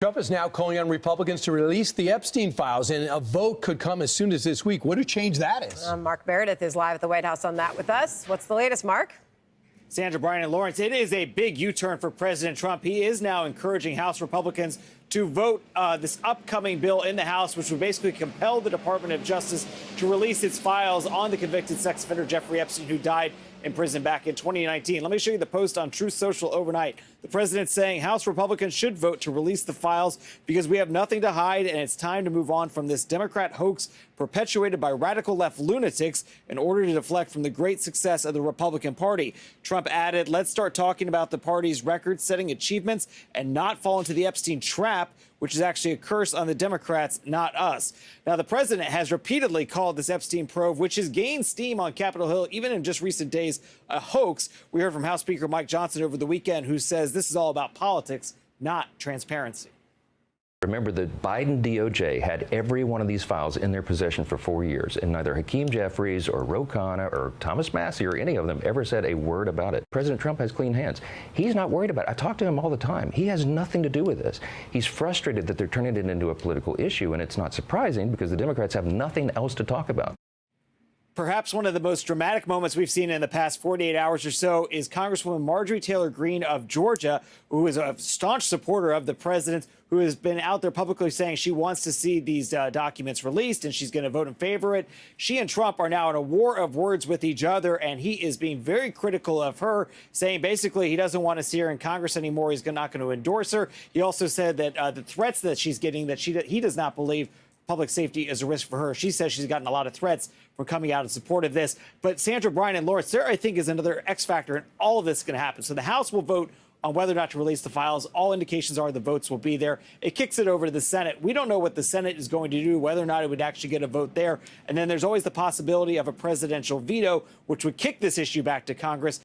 Trump is now calling on Republicans to release the Epstein files, and a vote could come as soon as this week. What a change that is. Mark Meredith is live at the White House on that with us. What's the latest, Mark? Sandra, Brian, and Lawrence, it is a big U-turn for President Trump. He is now encouraging House Republicans to vote this upcoming bill in the House, which would basically compel the Department of Justice to release its files on the convicted sex offender Jeffrey Epstein, who died in prison back in 2019. Let me show you the post on Truth Social overnight. The president saying House Republicans should vote to release the files because we have nothing to hide, and it's time to move on from this Democrat hoax perpetuated by radical left lunatics in order to deflect from the great success of the Republican Party. Trump added, let's start talking about the party's record-setting achievements and not fall into the Epstein trap, which is actually a curse on the Democrats, not us. Now, the president has repeatedly called this Epstein probe, which has gained steam on Capitol Hill, even in just recent days, a hoax. We heard from House Speaker Mike Johnson over the weekend, who says this is all about politics, not transparency. Remember, the Biden DOJ had every one of these files in their possession for 4 years, and neither Hakeem Jeffries or Ro Khanna or Thomas Massie or any of them ever said a word about it. President Trump has clean hands. He's not worried about it. I talk to him all the time. He has nothing to do with this. He's frustrated that they're turning it into a political issue, and it's not surprising because the Democrats have nothing else to talk about. Perhaps one of the most dramatic moments we've seen in the past 48 hours or so is Congresswoman Marjorie Taylor Greene of Georgia, who is a staunch supporter of the president, who has been out there publicly saying she wants to see these documents released and she's going to vote in favor of it. She and Trump are now in a war of words with each other, and he is being very critical of her, saying basically he doesn't want to see her in Congress anymore. He's not going to endorse her. He also said that the threats that she's getting, that he does not believe public safety is a risk for her. She says she's gotten a lot of threats for coming out in support of this. But Sandra, Brian, and Lawrence, there, I think, is another X factor in all of this going to happen. So the House will vote on whether or not to release the files. All indications are the votes will be there. It kicks it over to the Senate. We don't know what the Senate is going to do, whether or not it would actually get a vote there. And then there's always the possibility of a presidential veto, which would kick this issue back to Congress.